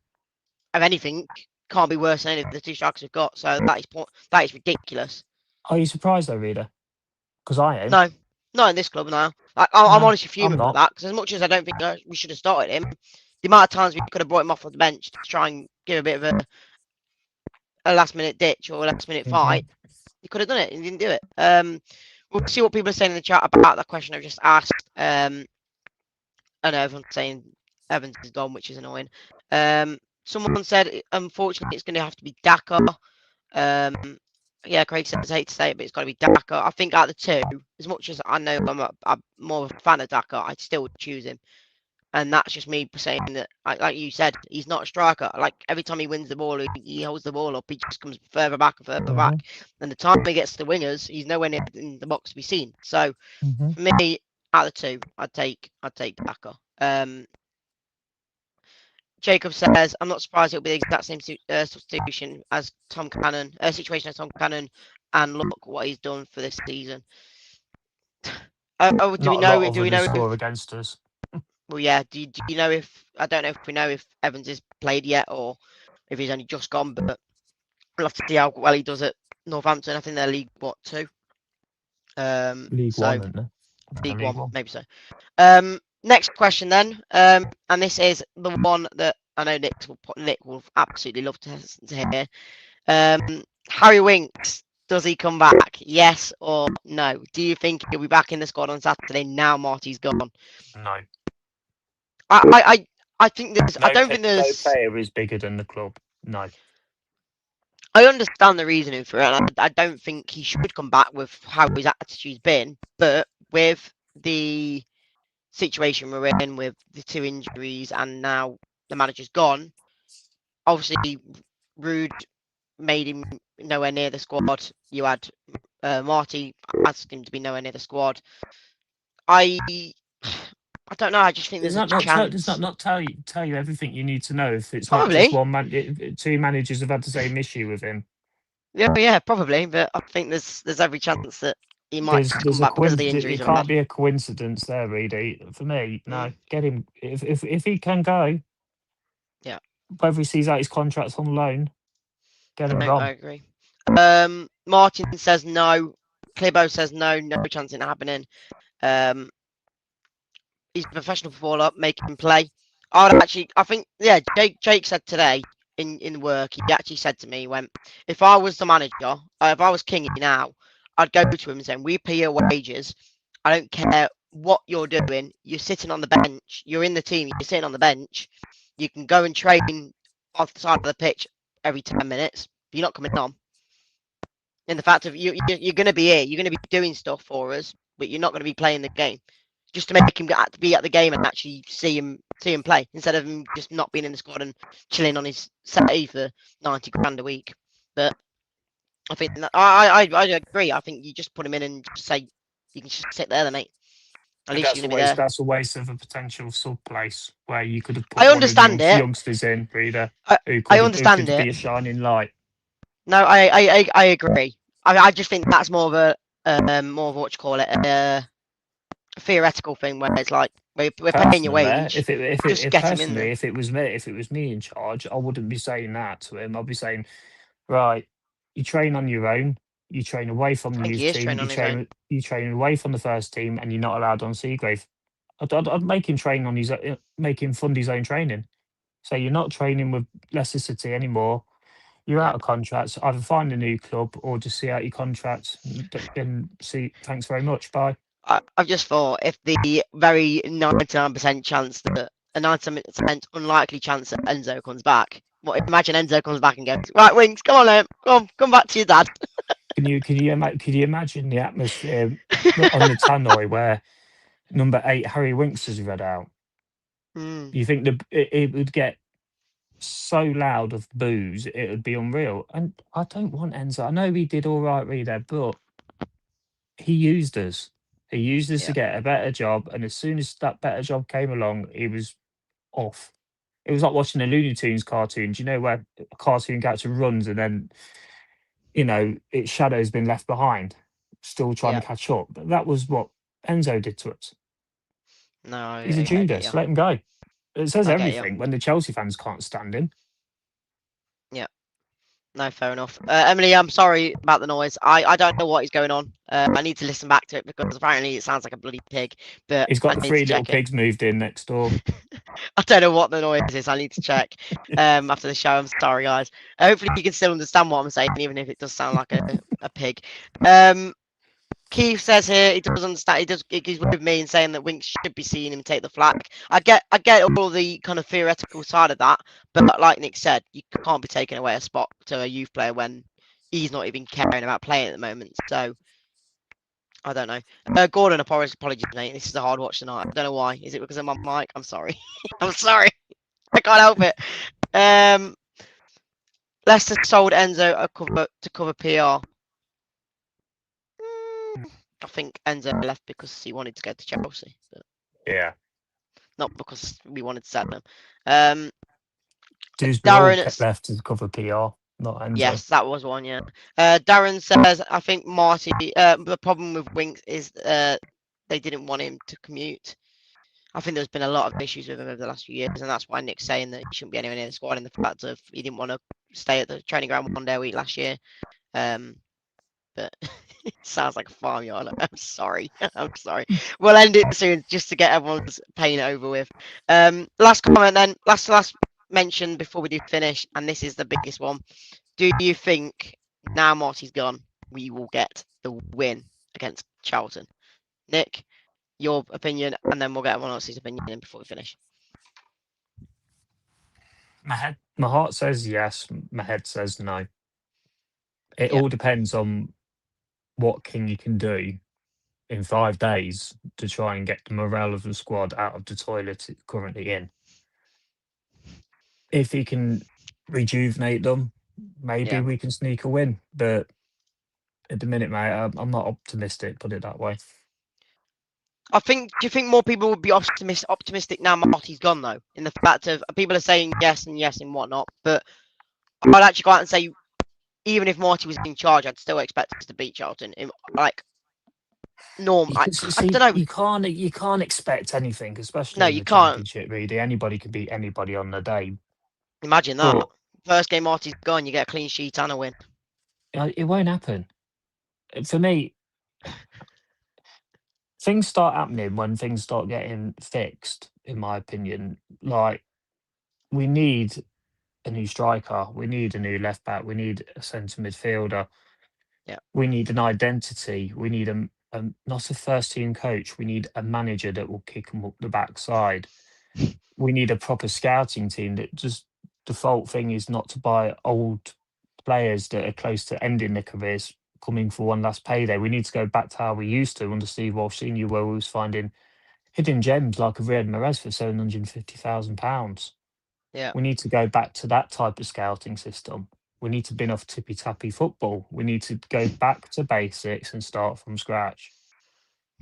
if anything, can't be worse than any of the two strikers we've got? So that is ridiculous. Are you surprised though, Reader? Because I am. No, not in this club now. I'm No, honestly fuming I'm with not. that because as much as I don't think we should have started him, the amount of times we could have brought him off the bench to try and give a bit of a last minute ditch or a last minute fight, he could have done it. He didn't do it. We'll see what people are saying in the chat about that question I've just asked. I know everyone's saying Evans is gone, which is annoying. Someone said, unfortunately, it's going to have to be Daka. Yeah, Craig says, I hate to say it, but it's got to be Daka. I think out of the two, as much as I know I'm more of a fan of Daka, I'd still choose him. And that's just me saying that, like you said, he's not a striker. Like every time he wins the ball, he holds the ball up, he just comes further back and further back. And the time he gets to the wingers, he's nowhere near in the box to be seen. So for me, out of the two, I'd take Daka. Jacob says, I'm not surprised it'll be the exact same situation as Tom Cannon, situation as Tom Cannon, and look what he's done for this season. Do we know? Do we know score if? against us? Well, yeah. Do you know if? I don't know if we know if Evans has played yet or if he's only just gone. But we'll have to see how well he does at Northampton. I think they're League 2. League so, 1, isn't it? League League 1, One. maybe so. Next question then, and this is the one that I know Nick will absolutely love to hear. Harry Winks, does he come back? Yes or no? Do you think he'll be back in the squad on Saturday now Marti's gone? No. I think there's. I don't think there's. No player is bigger than the club. No. I understand the reasoning for it. And I don't think he should come back with how his attitude's been, but with the situation we're in with the 2 injuries and now the manager's gone, obviously Rude made him nowhere near the squad. You had Marti asked him to be nowhere near the squad. I don't know. I just think Does there's that a chance. does that not tell you everything you need to know? If it's Probably. not just one man, two managers have had the same issue with him. Yeah, probably. But I think there's every chance that he might come back because of the injuries. It can't be a coincidence there, really. For me, no. Get him if he can go. Yeah. Whether he sees out his contracts on loan, get him gone. I agree. Martin says no. Clibo says no chance in it happening. He's a professional footballer, make him play. I think, yeah, Jake said today in work, he actually said to me, if I was the manager, if I was Kingy now, I'd go to him and say, we pay your wages. I don't care what you're doing. You're sitting on the bench. You're in the team. You're sitting on the bench. You can go and train off the side of the pitch every 10 minutes. But you're not coming on. In the fact of you're going to be here. You're going to be doing stuff for us, but you're not going to be playing the game. Just to make him be at the game and actually see him play instead of him just not being in the squad and chilling on his settee for 90 grand a week. But I think I agree. I think you just put him in and just say you can just sit there, then, mate. At least you're gonna be there. That's a waste of a potential sub place where you could have put I understand one of the youngsters in, Reader. Who could be a shining light. No, I agree. I just think that's more of a what you call it, a theoretical thing where it's like we're paying your wage. If it was me in charge, I wouldn't be saying that to him. I'd be saying, right, you train on your own, you train away from the youth team, you train away from the first team, and you're not allowed on Seagrave. I'd make him train on make him fund his own training. So you're not training with Leicester City anymore. You're out of contracts. Either find a new club or just see out your contract and see. Thanks very much. Bye. I've just thought if the very 99% chance that a 99% unlikely chance that Enzo comes back. Well, imagine Enzo comes back and goes, right, Wings, come on, come back to your dad. Can you imagine the atmosphere on the tannoy where number 8 Harry Winks is read out? Mm, You think it would get so loud of boos, it would be unreal. And I don't want Enzo. I know he did all right, there, but he used us. He used us Yeah. to get a better job, and as soon as that better job came along, he was off. It was like watching a Looney Tunes cartoon. Do you know where a cartoon character runs and then its shadow's been left behind, still trying Yeah. to catch up? But that was what Enzo did to us. No, He's a I get Judas. you. Let him go. It says I get you. everything when the Chelsea fans can't stand him. No, fair enough. Emily, I'm sorry about the noise. I don't know what is going on. I need to listen back to it because apparently it sounds like a bloody pig. But He's I got need 3 to little check it. pigs moved in next door. I don't know what the noise is. I need to check after the show. I'm sorry, guys. Hopefully you can still understand what I'm saying, even if it does sound like a pig. Keith says here he does understand. He does. He's with me in saying that Winks should be seeing him take the flak. I get all the kind of theoretical side of that, but like Nick said, you can't be taking away a spot to a youth player when he's not even caring about playing at the moment. So I don't know. Gordon, apologies, mate. This is a hard watch tonight. I don't know why. Is it because of my mic? I'm sorry. I'm sorry. I can't help it. Leicester sold Enzo to cover PR. I think Enzo left because he wanted to go to Chelsea, but Yeah. not because we wanted to sell him. Dewsbury Darren, kept left to cover PR, not Enzo. yes, that was one. Yeah. Darren says, I think Marti. The problem with Winks is they didn't want him to commute. I think there's been a lot of issues with him over the last few years, and that's why Nick's saying that he shouldn't be anywhere near the squad. In the fact of he didn't want to stay at the training ground 1 day a week last year. But it sounds like a farmyard. I'm sorry. I'm sorry. We'll end it soon just to get everyone's pain over with. Last comment then. Last mention before we do finish, and this is the biggest one. Do you think now Marty's gone, we will get the win against Charlton? Nick, your opinion, and then we'll get everyone else's opinion in before we finish. My heart says yes. My head says no. It Yeah. all depends on what King can do in 5 days to try and get the morale of the squad out of the toilet it's currently in. If he can rejuvenate them, maybe we can sneak a win. But at the minute, mate, I'm not optimistic, put it that way. Do you think more people would be optimistic now Marty's gone, though? In the fact of people are saying yes and whatnot, but I'd actually go out and say, even if Marty was in charge, I'd still expect us to beat Charlton. I don't know. You can't expect anything, especially No, in you the can't. Championship. Really, anybody can beat anybody on the day. Imagine that. But First game Marty's gone, you get a clean sheet and a win. it won't happen. For me, things start happening when things start getting fixed, in my opinion. Like, we need a new striker, we need a new left back, we need a centre midfielder. Yeah. We need an identity. We need not a first team coach. We need a manager that will kick them up the backside. We need a proper scouting team that just default thing is not to buy old players that are close to ending their careers coming for one last payday. We need to go back to how we used to under Steve Walsh Senior, where we was finding hidden gems like a Riyad Mahrez for £750,000. Yeah. We need to go back to that type of scouting system. We need to bin off tippy-tappy football. We need to go back to basics and start from scratch.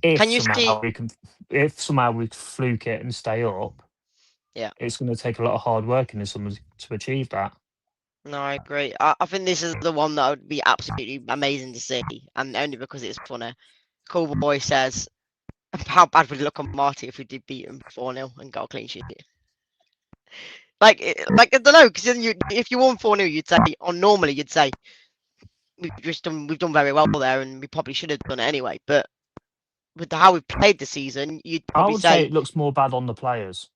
If somehow we fluke it and stay up, it's going to take a lot of hard work in the summer to achieve that. No, I agree. I think this is the one that would be absolutely amazing to see, and only because it's funny. Cool Boy says, how bad would it look on Marty if we did beat him 4-0 and got a clean sheet? I don't know, because if you won 4-0, you'd say, or normally you'd say, we've done very well there, and we probably should have done it anyway. But with how we've played the season, you'd probably I would say it looks more bad on the players,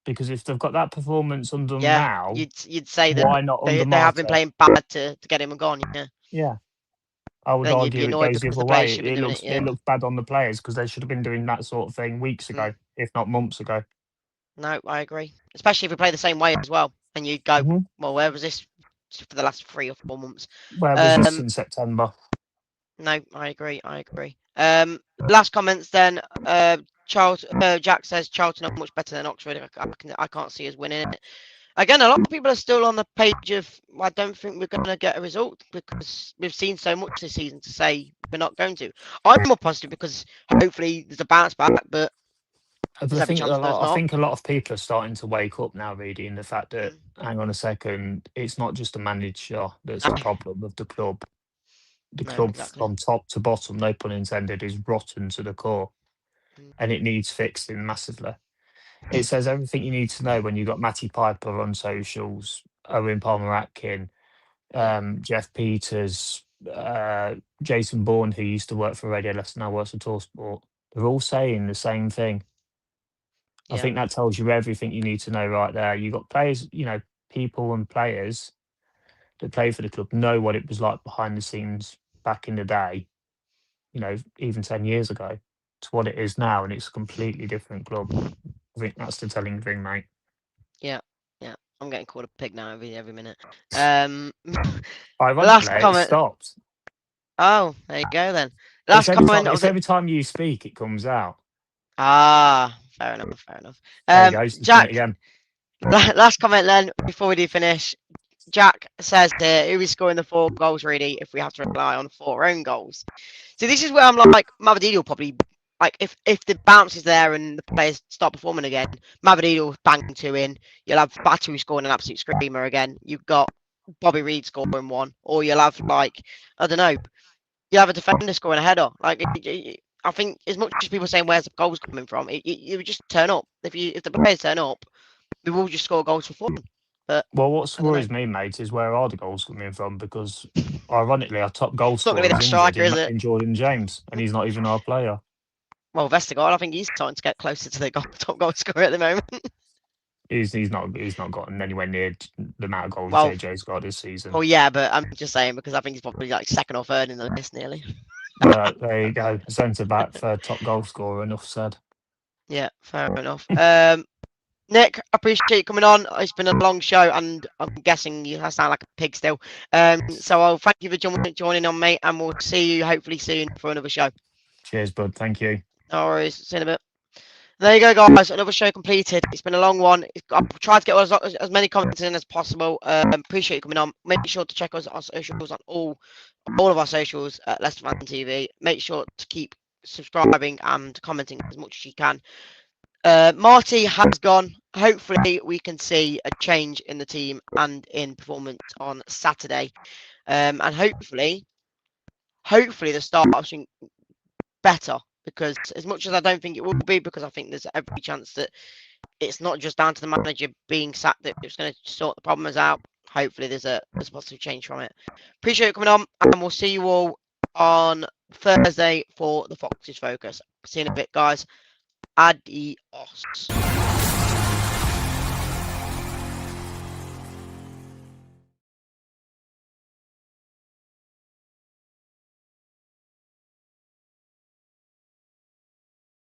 because if they've got that performance under them now, you'd say that why not they under have been Marti? playing bad to get him gone. Yeah. I would then you'd be argue it annoyed goes the because other the players way. should be It doing looks it. Yeah. it looks bad on the players because they should have been doing that sort of thing weeks ago, if not months ago. No, I agree. Especially if we play the same way as well, and you go, Mhm. well, where was this for the last 3 or 4 months? Where was this in September? No, I agree. Last comments then. Jack says Charlton are much better than Oxford. I can't see us winning it. Again, a lot of people are still on the page of I don't think we're going to get a result because we've seen so much this season to say we're not going to. I'm more positive because hopefully there's a bounce back, but there's every chance there's I not. think a lot of people are starting to wake up now, really, in the fact that Mm. hang on a second, it's not just the manager that's No. the problem of the club. The No, club exactly. from top to bottom, no pun intended, is rotten to the core, and it needs fixing massively. It says everything you need to know when you got Matty Piper on socials, Owen Palmer Atkin, Jeff Peters, Jason Bourne, who used to work for Radio Leicester, now works for Talksport. They're all saying the same thing. I Yeah. think that tells you everything you need to know right there. You got players, people and players that play for the club know what it was like behind the scenes back in the day, even 10 years ago, to what it is now, and it's a completely different club. I think that's the telling thing, mate. Yeah. I'm getting called a pig now every minute. Last Ironically, it comment. stopped. Oh, there you go then. Last comment. It's every time you speak, it comes out. Fair enough. There you go. Just done it Jack, again. last comment then before we do finish. Jack says here, who is scoring the 4 goals really if we have to rely on 4 own goals? So this is where I'm like, Mavadidi will probably, like, if the bounce is there and the players start performing again, Mavadidi will bang 2 in. You'll have Batu scoring an absolute screamer again. You've got Bobby Reed scoring 1. Or you'll have, like, I don't know, you'll have a defender scoring a header. Like, I think as much as people saying where's the goals coming from, you would just turn up. If the players turn up, we will just score goals for fun. But well, what worries me, mate, is where are the goals coming from? Because ironically, our top goal scorer is striker, is it? in Jordan James, and he's not even our player. Well, Vestergaard, I think he's starting to get closer to the top goal scorer at the moment. He's not gotten anywhere near the amount of goals Well, JJ's got this season. Oh yeah, but I'm just saying because I think he's probably like 2nd or 3rd in the list nearly. There you go, centre back for top goal scorer. Enough said. Yeah, fair enough. Nick, I appreciate you coming on. It's been a long show, and I'm guessing you sound like a pig still. So I'll thank you for joining on, mate, and we'll see you hopefully soon for another show. Cheers, bud. Thank you. No worries. See you in a bit. There you go, guys. Another show completed. It's been a long one. I've tried to get as many comments in as possible. Appreciate you coming on. Make sure to check us on socials on all of our socials at Leicester Fan TV. Make sure to keep subscribing and commenting as much as you can. Marti has gone. Hopefully, we can see a change in the team and in performance on Saturday. And hopefully the start option better. Because as much as I don't think it will be, because I think there's every chance that it's not just down to the manager being sacked that it's going to sort the problems out. Hopefully, there's a positive change from it. Appreciate you coming on, and we'll see you all on Thursday for the Foxes Focus. See you in a bit, guys. Adios.